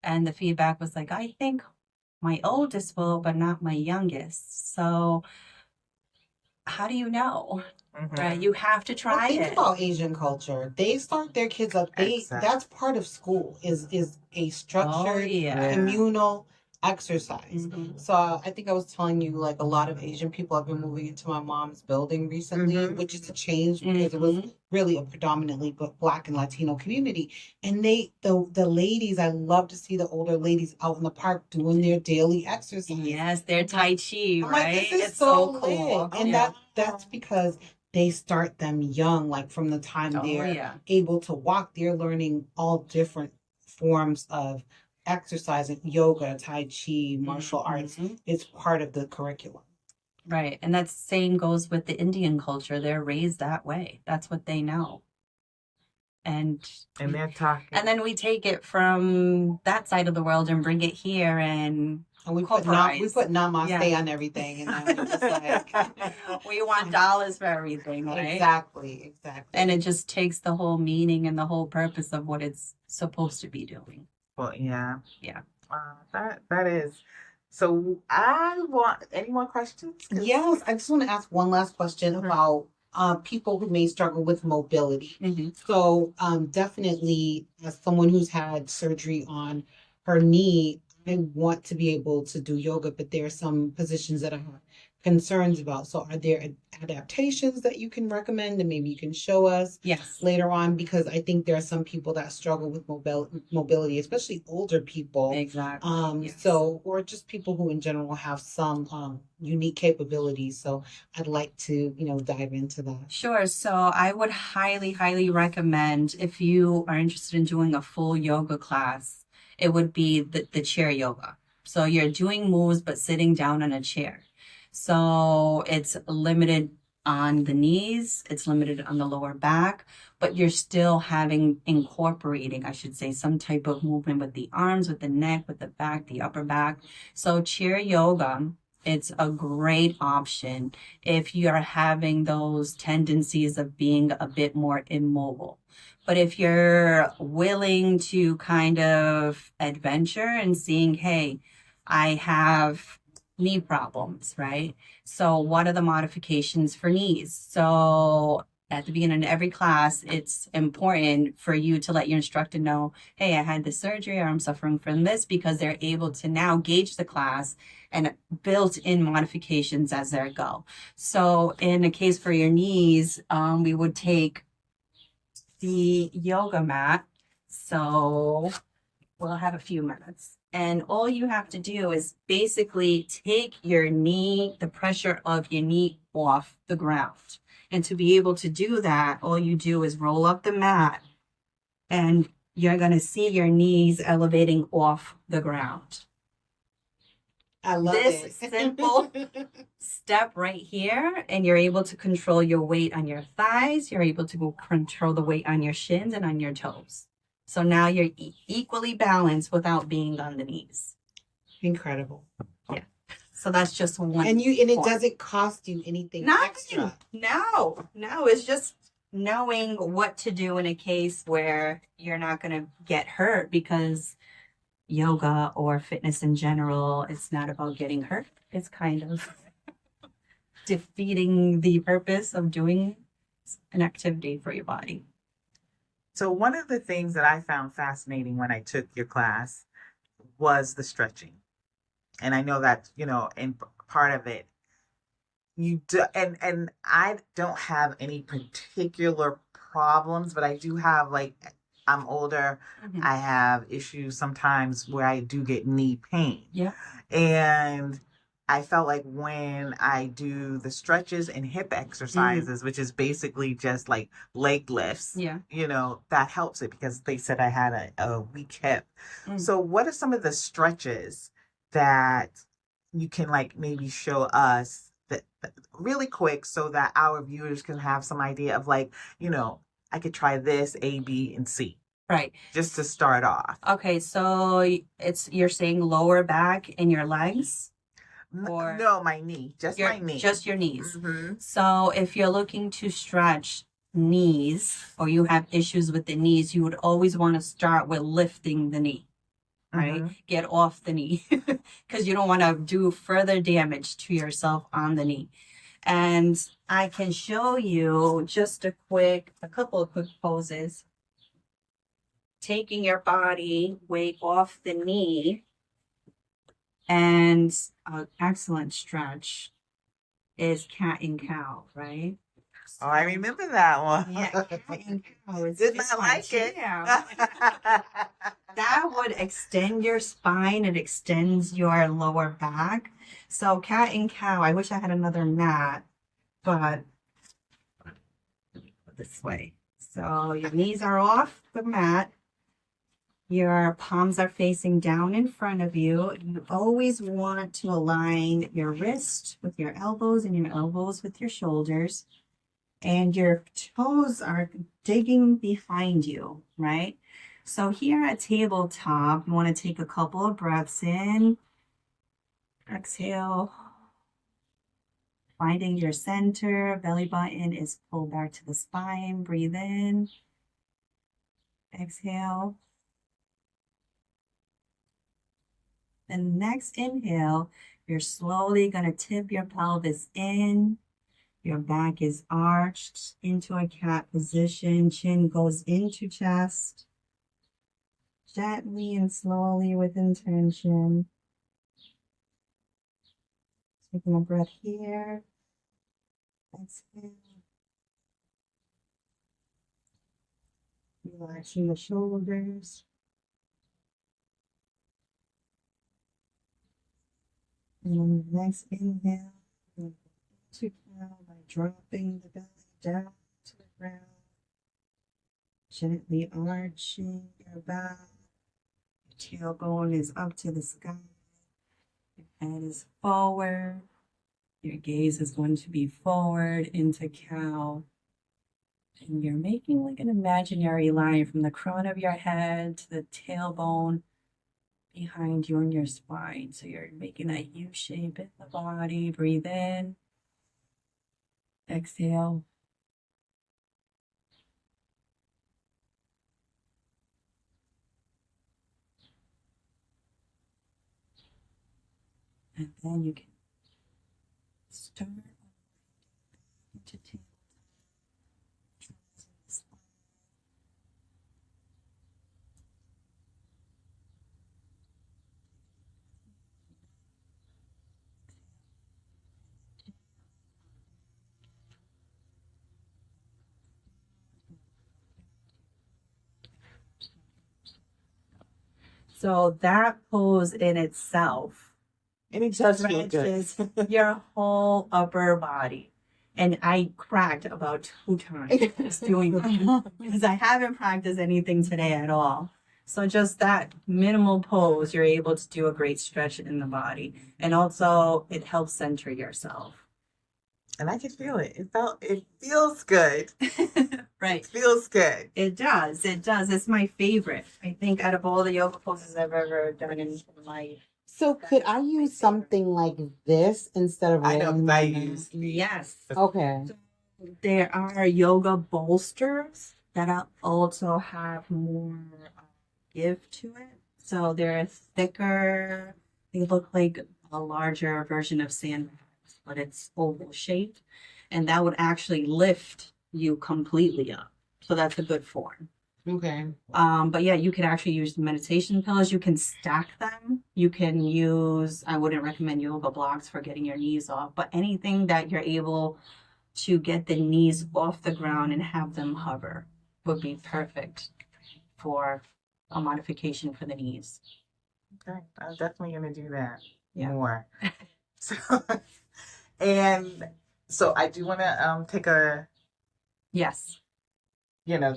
Speaker 3: And the feedback was like, I think my oldest will, but not my youngest. So how do you know?
Speaker 1: Mm-hmm.
Speaker 3: Right? You have to try
Speaker 2: think
Speaker 3: it.
Speaker 2: about Asian culture. They start their kids up. That's part of school is a structured communal exercise. So I think I was telling you, like, a lot of Asian people have been moving into my mom's building recently, which is a change because it was really a predominantly Black and Latino community. And the ladies, I love to see the older ladies out in the park doing their daily exercise.
Speaker 3: Yes, their Tai Chi,
Speaker 2: I'm
Speaker 3: right?
Speaker 2: Like, this is
Speaker 3: it's so cool.
Speaker 2: Lit. And that's because they start them young, like from the time they're able to walk, they're learning all different forms of exercise, and yoga, Tai Chi, martial arts. It's part of the curriculum.
Speaker 3: Right. And that same goes with the Indian culture. They're raised that way. That's what they know. And
Speaker 1: they're talking.
Speaker 3: And then we take it from that side of the world and bring it here and
Speaker 2: we put namaste on everything, and then we're just like,
Speaker 3: we want dollars for everything, right?
Speaker 2: Exactly.
Speaker 3: And it just takes the whole meaning and the whole purpose of what it's supposed to be doing.
Speaker 1: Well, yeah. That is. So I want any more questions?
Speaker 2: Yes, I just want to ask one last question about people who may struggle with mobility. So definitely, as someone who's had surgery on her knee, I want to be able to do yoga, but there are some positions that I concerns about. So are there adaptations that you can recommend and maybe you can show us
Speaker 3: Yes.
Speaker 2: later on? Because I think there are some people that struggle with mobility, especially older people.
Speaker 3: Exactly. Yes.
Speaker 2: So, or just people who in general have some unique capabilities. So I'd like to, dive into that.
Speaker 3: Sure. So I would highly, highly recommend, if you are interested in doing a full yoga class, it would be the chair yoga. So you're doing moves, but sitting down on a chair. So it's limited on the knees, it's limited on the lower back, but you're still incorporating, I should say, some type of movement with the arms, with the neck, with the back, the upper back. So chair yoga, it's a great option if you are having those tendencies of being a bit more immobile. But if you're willing to kind of adventure and seeing, hey, I have knee problems, right? So what are the modifications for knees? So at the beginning of every class, it's important for you to let your instructor know, hey, I had this surgery or I'm suffering from this, because they're able to now gauge the class and built in modifications as they go. So in a case for your knees, we would take the yoga mat. So we'll have a few minutes. And all you have to do is basically take your knee, the pressure of your knee off the ground. And to be able to do that, all you do is roll up the mat and you're going to see your knees elevating off the ground.
Speaker 2: I love
Speaker 3: this
Speaker 2: it.
Speaker 3: simple step right here, and you're able to control your weight on your thighs. You're able to control the weight on your shins and on your toes. So now you're equally balanced without being on the knees.
Speaker 2: Incredible.
Speaker 3: Yeah. So that's just one.
Speaker 2: And it doesn't cost you anything extra.
Speaker 3: No. It's just knowing what to do in a case where you're not going to get hurt, because yoga or fitness in general, it's not about getting hurt. It's kind of defeating the purpose of doing an activity for your body.
Speaker 1: So one of the things that I found fascinating when I took your class was the stretching. And I know that, in part of it, you do, and I don't have any particular problems, but I do have, like, I'm older. Mm-hmm. I have issues sometimes where I do get knee pain.
Speaker 3: Yeah.
Speaker 1: And I felt like when I do the stretches and hip exercises, which is basically just like leg lifts, that helps it, because they said I had a weak hip. So what are some of the stretches that you can, like, maybe show us that really quick, so that our viewers can have some idea of, like, I could try this, A, B, and C.
Speaker 3: Right.
Speaker 1: Just to start off.
Speaker 3: Okay, so you're saying lower back and your legs?
Speaker 1: Or no, my knee. My knee.
Speaker 3: Just your knees.
Speaker 1: Mm-hmm.
Speaker 3: So if you're looking to stretch knees, or you have issues with the knees, you would always want to start with lifting the knee. Right? Mm-hmm. Get off the knee, because you don't want to do further damage to yourself on the knee. And I can show you just a couple of quick poses. Taking your body weight off the knee, and an excellent stretch is cat and cow, right?
Speaker 1: Oh, I remember that one.
Speaker 3: Yeah, cat and cow.
Speaker 1: Did not like it.
Speaker 3: Yeah. That would extend your spine. It extends your lower back. So cat and cow, I wish I had another mat, but this way. So your knees are off the mat. Your palms are facing down in front of you. You always want to align your wrist with your elbows and your elbows with your shoulders. And your toes are digging behind you, right? So here at tabletop, you want to take a couple of breaths in. Exhale. Finding your center. Belly button is pulled back to the spine. Breathe in. Exhale. And next inhale, you're slowly going to tip your pelvis in. Your back is arched into a cat position. Chin goes into chest. Gently and slowly with intention. Taking a breath here. Exhale. Relaxing the shoulders. And on the next inhale, to cow by dropping the belly down to the ground. Gently arching your back. Your tailbone is up to the sky. Your head is forward. Your gaze is going to be forward into cow. And you're making like an imaginary line from the crown of your head to the tailbone behind you and your spine. So you're making that U shape in the body. Breathe in. Exhale. And then you can start into tabletop. So that pose in itself,
Speaker 1: And it does feel good.
Speaker 3: stretches your whole upper body. And I cracked about 2 times doing that because I haven't practiced anything today at all. So just that minimal pose, you're able to do a great stretch in the body. And also it helps center yourself.
Speaker 1: And I could feel it. It feels good.
Speaker 3: Right.
Speaker 1: It feels good.
Speaker 3: It does. It does. It's my favorite. I think out of all the yoga poses I've ever done in life.
Speaker 2: So could I use something like this instead of
Speaker 1: I know
Speaker 2: rolling
Speaker 1: because I
Speaker 2: my
Speaker 1: use
Speaker 3: Yes.
Speaker 2: Okay.
Speaker 3: There are yoga bolsters that also have more give to it. So they're thicker. They look like a larger version of sandbags, but it's oval shaped. And that would actually lift you completely up. So that's a good form.
Speaker 2: Okay.
Speaker 3: But yeah, you could actually use meditation pillows. You can stack them. You can use, I wouldn't recommend yoga blocks for getting your knees off, but anything that you're able to get the knees off the ground and have them hover would be perfect for a modification for the knees.
Speaker 1: Okay, I'm definitely gonna do that
Speaker 3: Yeah.
Speaker 1: more. And so I do want to take a
Speaker 3: Yes.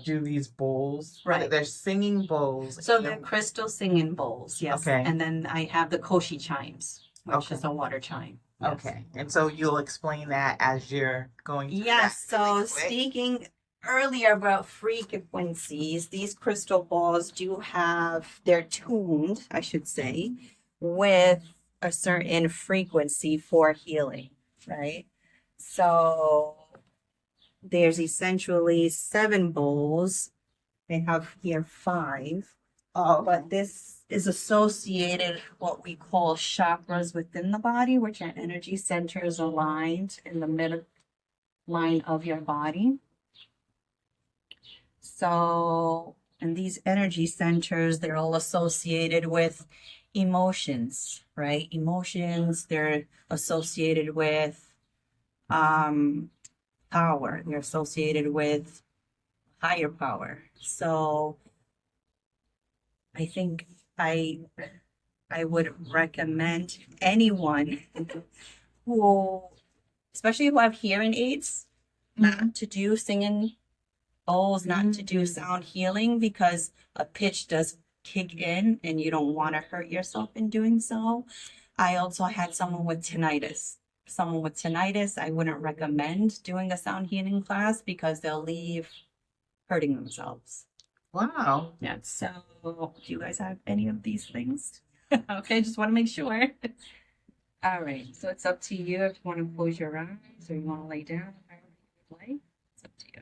Speaker 1: do these bowls.
Speaker 3: Right.
Speaker 1: They're singing bowls.
Speaker 3: So they're crystal singing bowls. Yes.
Speaker 1: Okay.
Speaker 3: And then I have the koshi chimes, which
Speaker 1: Okay.
Speaker 3: is a water chime. Yes.
Speaker 1: Okay. And so you'll explain that as you're going through
Speaker 3: Yes.
Speaker 1: that really
Speaker 3: So
Speaker 1: quick.
Speaker 3: speaking earlier about frequencies, these crystal balls do have, they're tuned, I should say, with a certain frequency for healing, right? So there's essentially 7 bowls. They have here 5. But this is associated with what we call chakras within the body, which are energy centers aligned in the middle line of your body. So, and these energy centers, they're all associated with emotions, right? Emotions, they're associated with power. They're associated with higher power. So I think I would recommend anyone who, especially who have hearing aids, not to do singing bowls, not to do sound healing, because a pitch does kick in and you don't want to hurt yourself in doing so. I also had someone with tinnitus. I wouldn't recommend doing a sound healing class because they'll leave hurting themselves.
Speaker 1: Wow.
Speaker 3: Yeah. So, do you guys have any of these things? Okay, just want to make sure. All right. So it's up to you if you want to close your eyes or you want to lay down. However you would like. It's up to you.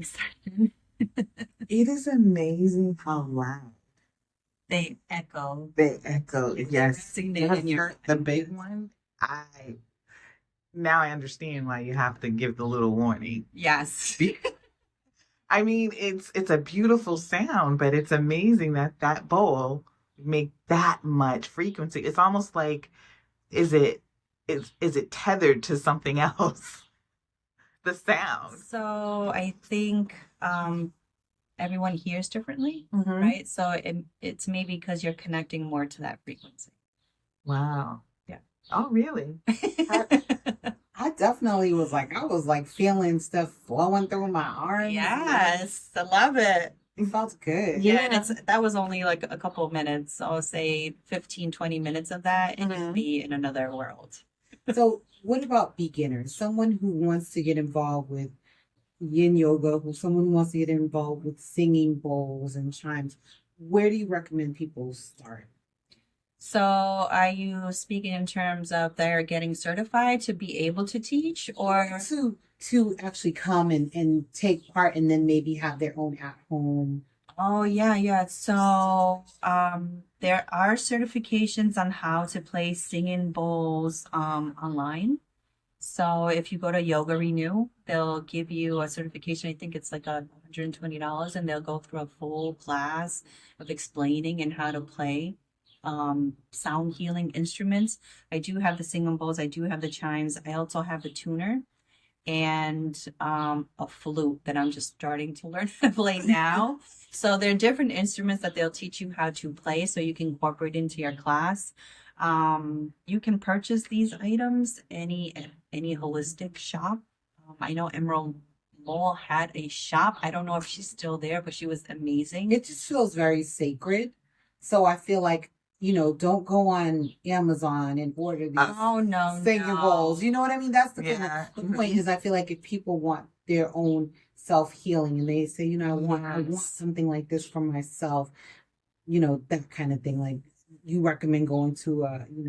Speaker 3: session.
Speaker 1: It is amazing how loud
Speaker 3: They echo.
Speaker 1: they echo. Yes.
Speaker 3: Resonate in your
Speaker 1: The big one, now I understand why you have to give the little warning.
Speaker 3: Yes.
Speaker 1: I mean, it's a beautiful sound, but it's amazing that that bowl make that much frequency. It's almost like, is it tethered to something else? The sound.
Speaker 3: So I think everyone hears differently,
Speaker 1: Mhm.
Speaker 3: right? So it's maybe because you're connecting more to that frequency.
Speaker 1: Wow.
Speaker 3: Yeah.
Speaker 1: Oh, really?
Speaker 2: I definitely was like feeling stuff flowing through my arms.
Speaker 3: Yes, I love it.
Speaker 2: It felt good.
Speaker 3: Yeah, and that was only like a couple of minutes. So I'll say 15, 20 minutes of that, and you'll be in another world.
Speaker 2: So what about beginners? Someone who wants to get involved with yin yoga, someone who wants to get involved with singing bowls and chimes. Where do you recommend people start?
Speaker 3: So are you speaking in terms of they're getting certified to be able to teach, or
Speaker 2: to actually come and take part and then maybe have their own at home?
Speaker 3: Oh, yeah. So, there are certifications on how to play singing bowls, online. So if you go to Yoga Renew, they'll give you a certification. I think it's like $120, and they'll go through a full class of explaining and how to play, sound healing instruments. I do have the singing bowls. I do have the chimes. I also have the tuner and a flute that I'm just starting to learn to play now. So there are different instruments that they'll teach you how to play so you can incorporate into your class. You can purchase these items any holistic shop. I know Emerald Mole had a shop. I don't know if she's still there, but she was amazing.
Speaker 2: It just feels very sacred. So I feel like, don't go on Amazon and order these singing bowls. You know what I mean? That's the kind of the point is I feel like if people want their own self-healing and they say, I want something like this for myself, that kind of thing. Like you recommend going to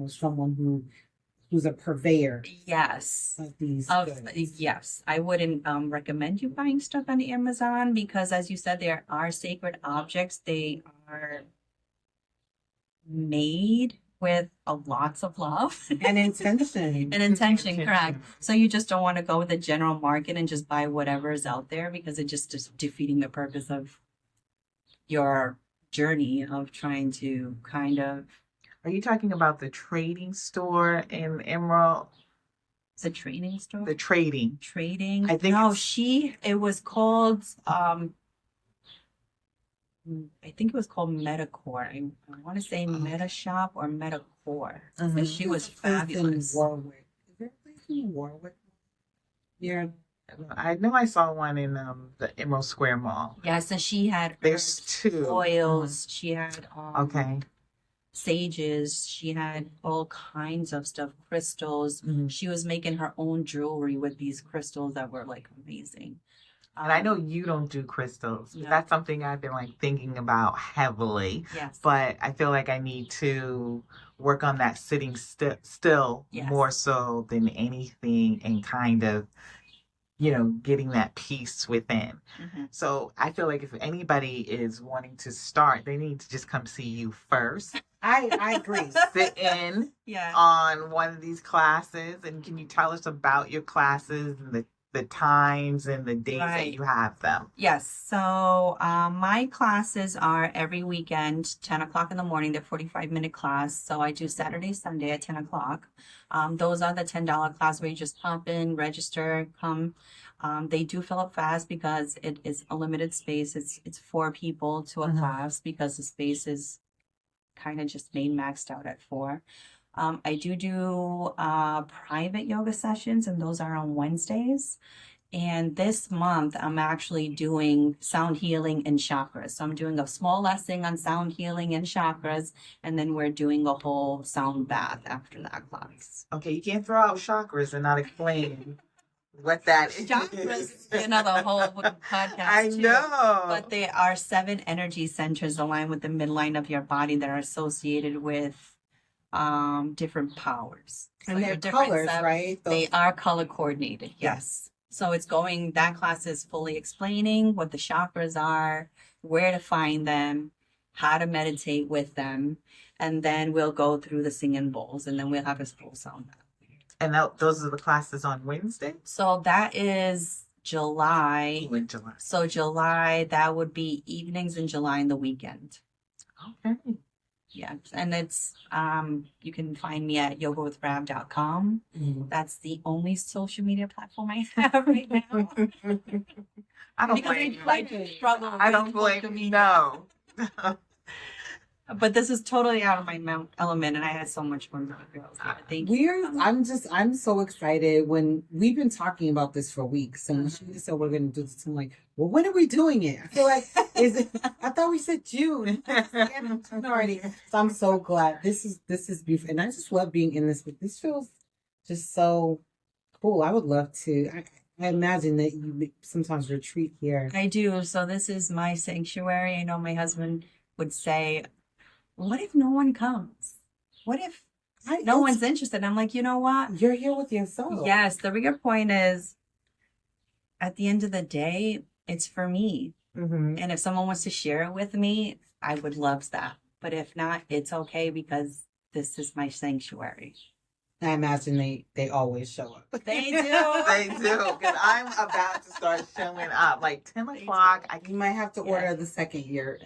Speaker 2: someone who's a purveyor.
Speaker 3: Yes.
Speaker 2: Of these
Speaker 3: goods. Yes. I wouldn't recommend you buying stuff on Amazon because, as you said, there are sacred objects. They are made with a lots of love
Speaker 2: and intention.
Speaker 3: Correct. So you just don't want to go with the general market and just buy whatever is out there because it just is defeating the purpose of your journey of trying to kind of.
Speaker 1: Are you talking about the trading store in Emerald?
Speaker 3: The training store?
Speaker 1: The trading.
Speaker 3: Trading?
Speaker 1: I think
Speaker 3: it was called, I think it was called Metacore. I want to say Meta Shop or Metacore. And she was fabulous.
Speaker 2: In Warwick. Is there a place in Warwick?
Speaker 1: Yeah. I know I saw one in the Emerald Square Mall.
Speaker 3: Yes, and she had
Speaker 1: there's two
Speaker 3: oils. She had
Speaker 1: okay.
Speaker 3: Sages. She had all kinds of stuff, crystals. She was making her own jewelry with these crystals that were like amazing.
Speaker 1: And I know you don't do crystals. No. That's something I've been like thinking about heavily.
Speaker 3: Yes.
Speaker 1: But I feel like I need to work on that sitting still more so than anything and kind of, getting that peace within. So I feel like if anybody is wanting to start, they need to just come see you first.
Speaker 2: I agree.
Speaker 1: Sit in on one of these classes. And can you tell us about your classes and the times and the days that you have them?
Speaker 3: Yes. So my classes are every weekend, 10 o'clock in the morning. They're 45-minute class. So I do Saturday, Sunday at 10 o'clock. Those are the $10 class where you just pop in, register, come. They do fill up fast because it is a limited space. It's 4 people to a class because the space is kind of just maxed out at 4. I do private yoga sessions, and those are on Wednesdays. And this month, I'm actually doing sound healing and chakras. So I'm doing a small lesson on sound healing and chakras, and then we're doing a whole sound bath after that class.
Speaker 1: Okay, you can't throw out chakras and not explain what that is.
Speaker 3: Chakras is another whole podcast.
Speaker 1: I know.
Speaker 3: But they are 7 energy centers aligned with the midline of your body that are associated with different powers.
Speaker 2: And they're colors, right?
Speaker 3: They are color coordinated. Yes. So that class is fully explaining what the chakras are, where to find them, how to meditate with them. And then we'll go through the singing bowls, and then we'll have a full sound bath.
Speaker 1: And those are the classes on Wednesday?
Speaker 3: So that is July.
Speaker 1: In July.
Speaker 3: So July, that would be evenings in July and the weekend.
Speaker 1: Okay.
Speaker 3: Yeah. And it's, you can find me at yogawithrav.com. That's the only social media platform I have right now.
Speaker 1: I don't
Speaker 3: Because
Speaker 1: blame you.
Speaker 3: I struggle
Speaker 1: I don't
Speaker 3: with
Speaker 1: blame
Speaker 3: social
Speaker 1: you.
Speaker 3: media.
Speaker 1: No.
Speaker 3: But this is totally out of my element, and I had so much fun with the girls. Thank you.
Speaker 2: I'm so excited. When we've been talking about this for weeks, and she just said we're going to do this, I'm like, well, when are we doing it? I feel like I thought we said June. Already. So I'm so glad. This is beautiful, and I just love being in this. But this feels just so cool. I would love to. I imagine that you sometimes retreat here.
Speaker 3: I do. So this is my sanctuary. I know my husband would say, what if no one comes? What if no one's interested? And I'm like, you know what?
Speaker 2: You're here with yourself.
Speaker 3: Yes. The bigger point is, at the end of the day, it's for me.
Speaker 1: Mm-hmm.
Speaker 3: And if someone wants to share it with me, I would love that. But if not, it's okay, because this is my sanctuary.
Speaker 2: I imagine they always show up.
Speaker 3: They do.
Speaker 1: They do. Because I'm about to start showing up. Like 10 o'clock.
Speaker 2: You might have to order the second year.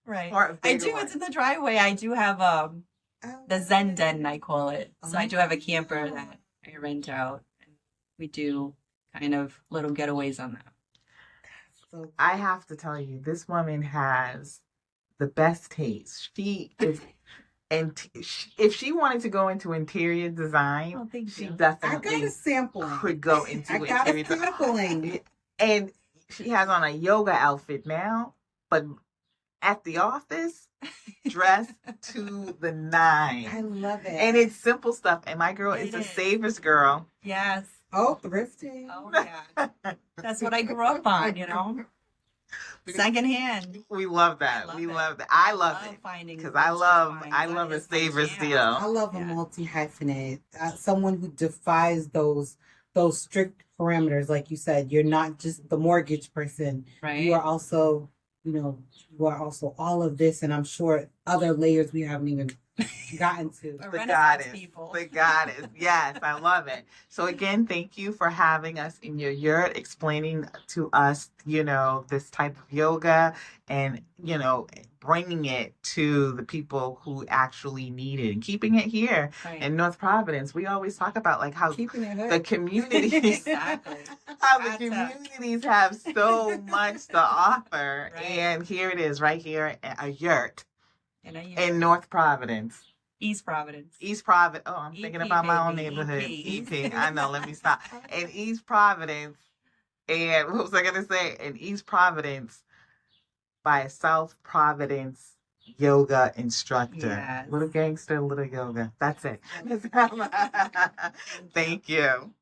Speaker 3: Right.
Speaker 1: Or a
Speaker 3: I
Speaker 1: bigger
Speaker 3: do.
Speaker 1: one.
Speaker 3: It's in the driveway. I do have the Zen Den, I call it. So I do have a camper that I rent out. We do kind of little getaways on that.
Speaker 2: So
Speaker 1: I have to tell you, this woman has the best taste. She is, and if she wanted to go into interior design,
Speaker 3: Oh, thank
Speaker 1: she
Speaker 3: you.
Speaker 2: I
Speaker 1: definitely
Speaker 2: got a sampling.
Speaker 1: could go into
Speaker 2: I got
Speaker 1: interior
Speaker 2: a sampling.
Speaker 1: design. And she has on a yoga outfit now, but at the office, dressed to the nines.
Speaker 2: I love it.
Speaker 1: And it's simple stuff. And my girl is
Speaker 3: It
Speaker 1: a
Speaker 3: is.
Speaker 1: savers girl.
Speaker 3: Yes.
Speaker 2: Oh, thrifting.
Speaker 3: Oh, yeah. That's what I grew up on, you know? Secondhand.
Speaker 1: We love that.
Speaker 3: I
Speaker 1: We
Speaker 3: love
Speaker 1: love
Speaker 3: it.
Speaker 1: that. I love it.
Speaker 3: Finding
Speaker 1: Because
Speaker 3: vintage
Speaker 1: I
Speaker 3: finds.
Speaker 1: love
Speaker 3: That
Speaker 1: a
Speaker 3: is my
Speaker 1: savers
Speaker 3: jam.
Speaker 1: deal.
Speaker 2: I love a
Speaker 3: Yeah.
Speaker 2: multi-hyphenate. Someone who defies those strict parameters. Like you said, you're not just the mortgage person.
Speaker 3: Right.
Speaker 2: You are also, you are also all of this, and I'm sure other layers we haven't even gotten to.
Speaker 3: We're
Speaker 1: The
Speaker 3: Renaissance
Speaker 1: goddess.
Speaker 3: people.
Speaker 1: The goddess. Yes, I love it. So again, thank you for having us in your yurt, explaining to us, this type of yoga and, bringing it to the people who actually need it and keeping it here
Speaker 3: Right.
Speaker 1: in North Providence. We always talk about like how
Speaker 2: Keeping it hood.
Speaker 1: the communities,
Speaker 3: Exactly.
Speaker 1: how the
Speaker 3: That's
Speaker 1: communities have so much to offer.
Speaker 3: Right.
Speaker 1: And here it is right here at a yurt
Speaker 3: In a year.
Speaker 1: in North Providence.
Speaker 3: East Providence.
Speaker 1: East Providence. Oh, I'm thinking
Speaker 3: EP,
Speaker 1: about my own
Speaker 3: baby.
Speaker 1: neighborhood.
Speaker 3: EP.
Speaker 1: EP. I know. Let me stop. In East Providence. And what was I going to say? In East Providence by a South Providence yoga instructor.
Speaker 3: Yes.
Speaker 1: Little gangster, little yoga. That's it. Thank you.